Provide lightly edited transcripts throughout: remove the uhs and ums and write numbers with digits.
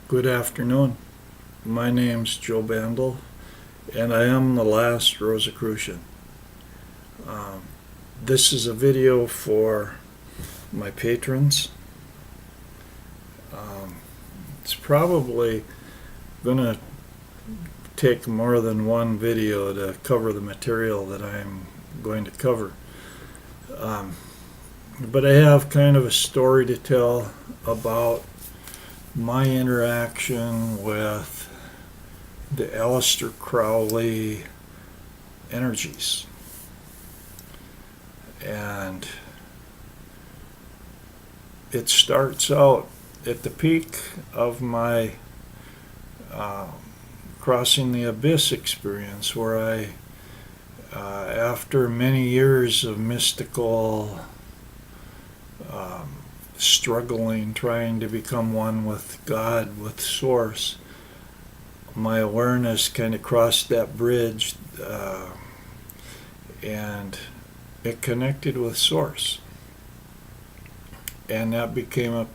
Good afternoon. My name's Joe Bandel, and I am the last Rosicrucian. Um, this is a video for my patrons. It's probably going to take more than one video to cover the material that I'm going to cover. But I have kind of a story to tell about my interaction with the Aleister Crowley energies. And it starts out at the peak of my crossing the abyss experience, where after many years of mystical struggling, trying to become one with God, with Source, my awareness kind of crossed that bridge and it connected with Source. And that became a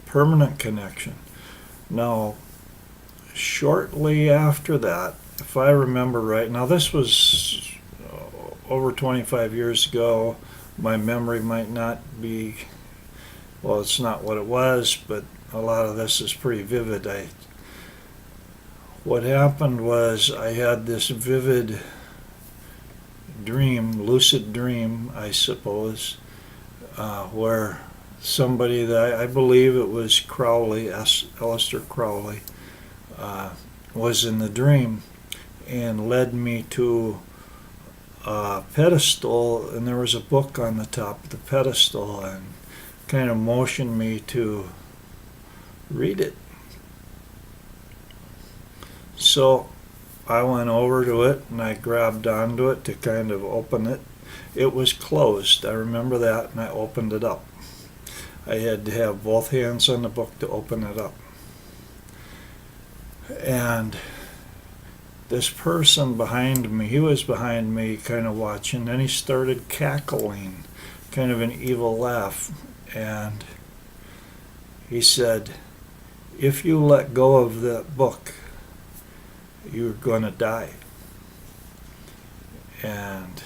permanent connection. Now, shortly after that, if I remember right, now this was over 25 years ago. My memory might not be, well, it's not what it was, but a lot of this is pretty vivid. What happened was I had this vivid dream, lucid dream, I suppose, where somebody that I believe it was Crowley, Aleister Crowley, was in the dream and led me to a pedestal, and there was a book on the top of the pedestal, and kind of motioned me to read it. So I went over to it and I grabbed onto it to kind of open it. It was closed, I remember that, and I opened it up. I had to have both hands on the book to open it up. And this person behind me, he was behind me kind of watching, and he started cackling, kind of an evil laugh. And he said, "If you let go of that book, you're going to die." And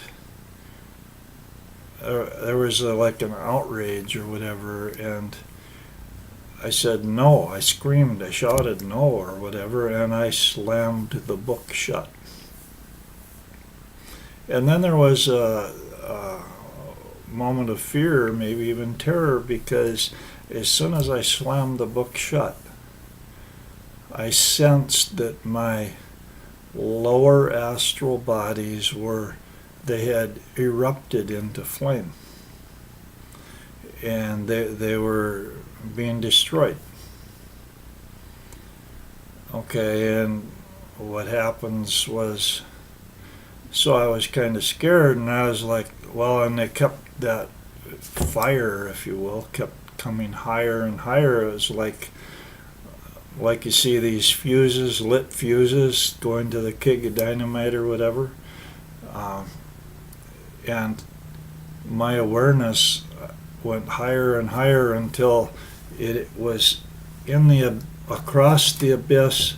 there was like an outrage or whatever, and I said no. I screamed, I shouted no or whatever, and I slammed the book shut. And then there was a moment of fear, maybe even terror, because as soon as I slammed the book shut, I sensed that my lower astral bodies they had erupted into flame, and they were being destroyed. Okay, and what happens was, so I was kind of scared, and I was like, well, and they kept that fire, if you will, kept coming higher and higher. It was like you see these fuses, lit fuses, going to the keg of dynamite or whatever. And my awareness went higher and higher until it was across the abyss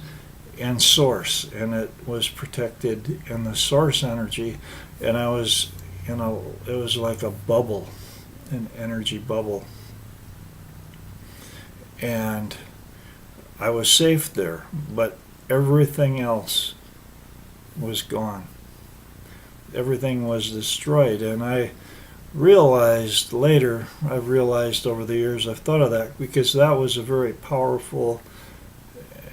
in Source, and it was protected in the Source energy, and I was, it was like a bubble, an energy bubble, and I was safe there, but everything else was gone. Everything was destroyed, and I realized later, I've realized over the years, I've thought of that, because that was a very powerful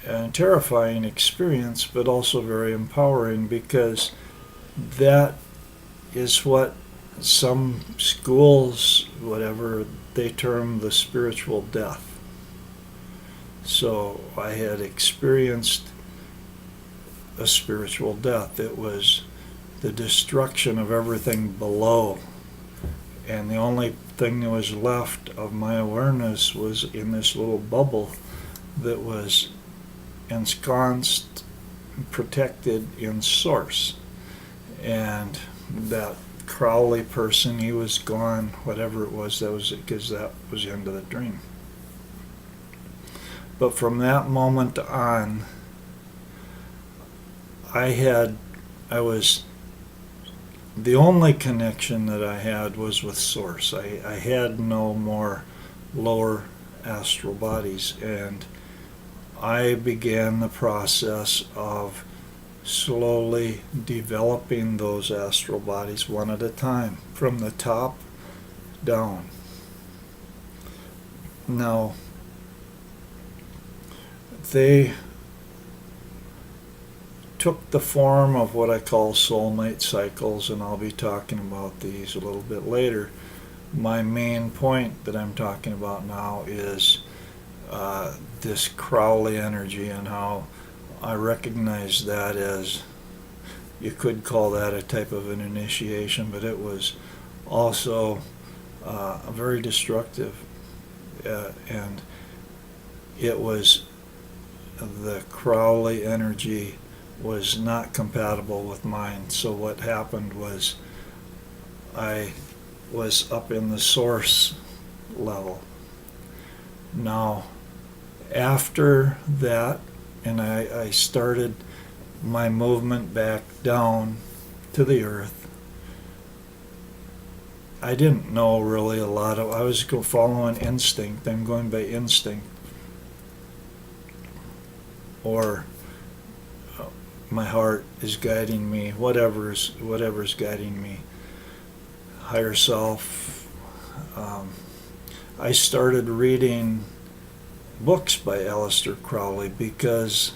and terrifying experience, but also very empowering, because that is what some schools, whatever, they term the spiritual death. So I had experienced a spiritual death. It was the destruction of everything below, and the only thing that was left of my awareness was in this little bubble that was ensconced, protected in Source. And that Crowley person, he was gone, whatever it was, that was because that was the end of the dream. But from that moment on, I was, the only connection that I had was with Source. I had no more lower astral bodies, and I began the process of slowly developing those astral bodies one at a time, from the top down. Now, they took the form of what I call soulmate cycles, and I'll be talking about these a little bit later. My main point that I'm talking about now is this Crowley energy, and how I recognize that as, you could call that a type of an initiation, but it was also very destructive, and it was, the Crowley energy was not compatible with mine. So what happened was, I was up in the Source level. Now, after that, and I started my movement back down to the earth. I didn't know really a lot of, I was following instinct. I'm going by instinct, or my heart is guiding me, whatever's guiding me, higher self. I started reading books by Aleister Crowley because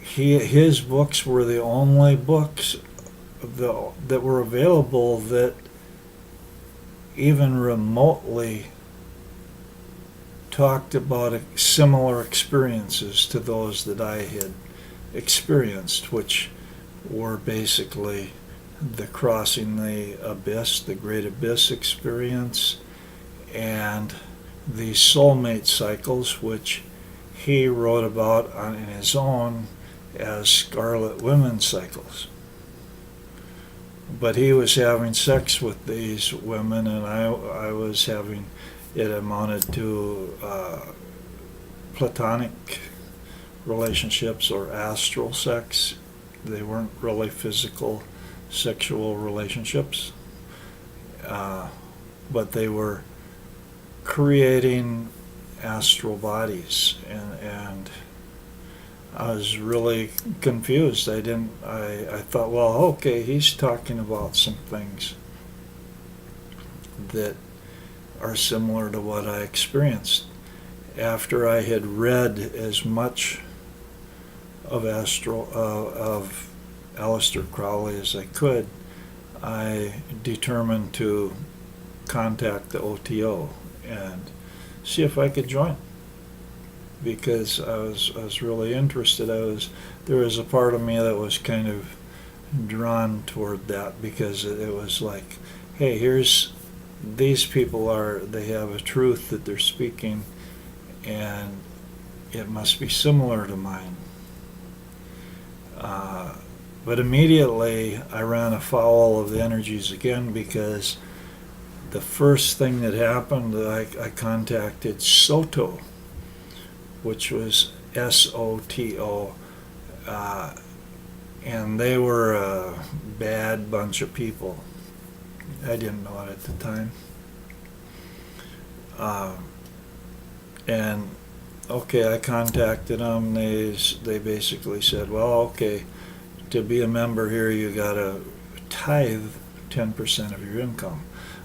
his books were the only books that were available that even remotely talked about similar experiences to those that I had experienced, which were basically the crossing the abyss, the great abyss experience, and the soulmate cycles, which he wrote about in his own as Scarlet Women cycles. But he was having sex with these women, and I was having, it amounted to platonic relationships or astral sex. They weren't really physical sexual relationships, but they were creating astral bodies, and I was really confused. I thought, well, okay, he's talking about some things that are similar to what I experienced. After I had read as much of Aleister Crowley as I could, I determined to contact the OTO and see if I could join, because I was really interested. There was a part of me that was kind of drawn toward that, because it was like, hey, here's these people, they have a truth that they're speaking, and it must be similar to mine. But immediately I ran afoul of the energies again, because the first thing that happened, I contacted Soto, which was SOTO, and they were a bad bunch of people. I didn't know it at the time. And okay, I contacted them. They basically said, well, okay, to be a member here, you gotta tithe 10% of your income.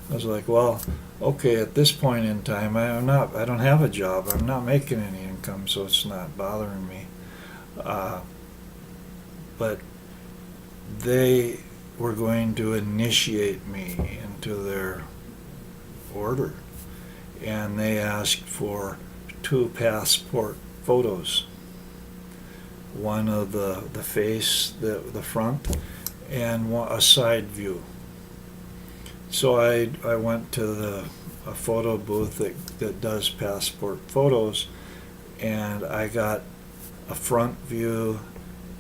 I was like, well, okay, at this point in time, I don't have a job. I'm not making any income, so it's not bothering me. But they were going to initiate me into their order, and they asked for 2 passport photos, one of the face, the front, and a side view. So I went to a photo booth that does passport photos, and I got a front view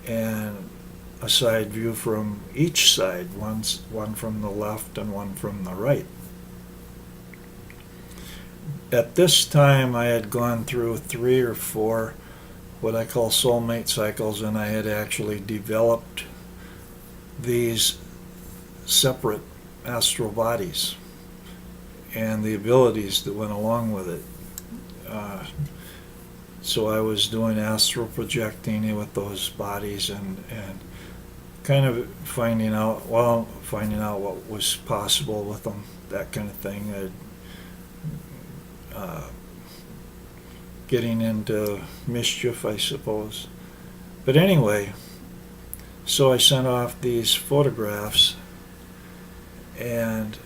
and a side view from each side, one from the left and one from the right. at this time, I had gone through 3 or 4 what I call soulmate cycles, and I had actually developed these separate astral bodies and the abilities that went along with it. So I was doing astral projecting with those bodies and kind of finding out what was possible with them, that kind of thing. Getting into mischief, I suppose. But anyway, so I sent off these photographs, and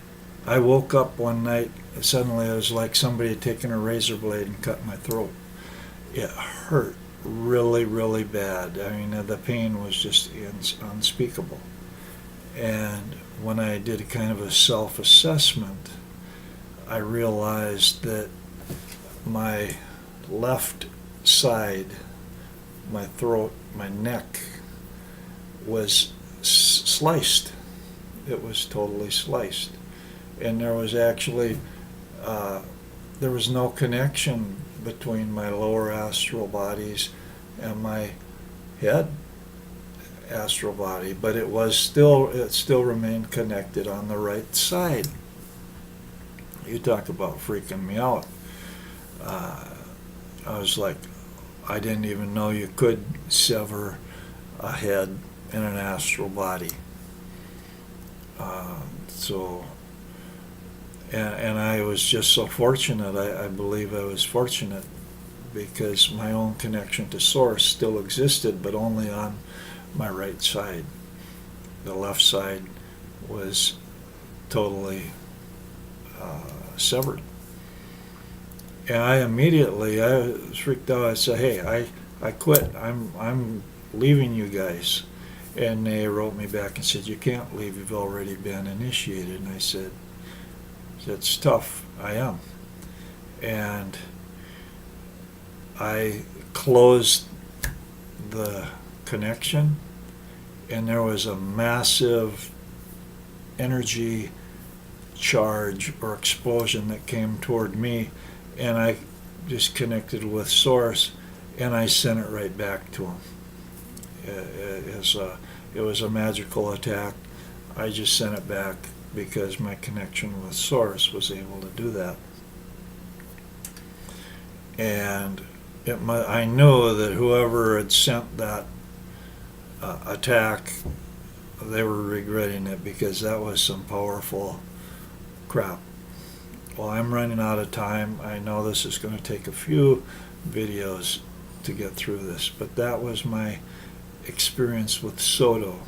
I woke up one night, suddenly it was like somebody had taken a razor blade and cut my throat. It hurt really, really bad. I mean, the pain was just unspeakable. And when I did a kind of a self-assessment, I realized that my left side, my throat, my neck, was sliced. It was totally sliced. And there was actually, there was no connection between my lower astral bodies and my head astral body, but it still remained connected on the right side. You talk about freaking me out. I was like, I didn't even know you could sever a head in an astral body. And I was just so fortunate. I believe I was fortunate because my own connection to Source still existed, but only on my right side. The left side was totally severed. And I was freaked out. I said, hey, I quit. I'm leaving you guys. And they wrote me back and said, you can't leave. You've already been initiated. And I said, that's tough. I am. And I closed the connection, and there was a massive energy charge or explosion that came toward me, and I just connected with Source, and I sent it right back to him. It was a magical attack. I just sent it back because my connection with Source was able to do that. And I knew that whoever had sent that attack, they were regretting it because that was some powerful crap. Well, I'm running out of time. I know this is going to take a few videos to get through this, but that was my experience with Soto.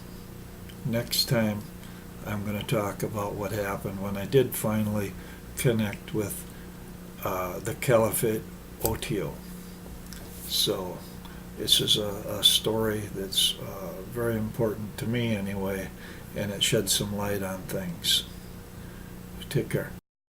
Next time, I'm going to talk about what happened when I did finally connect with the Caliphate Otio. So this is a story that's very important to me anyway, and it sheds some light on things. Take care.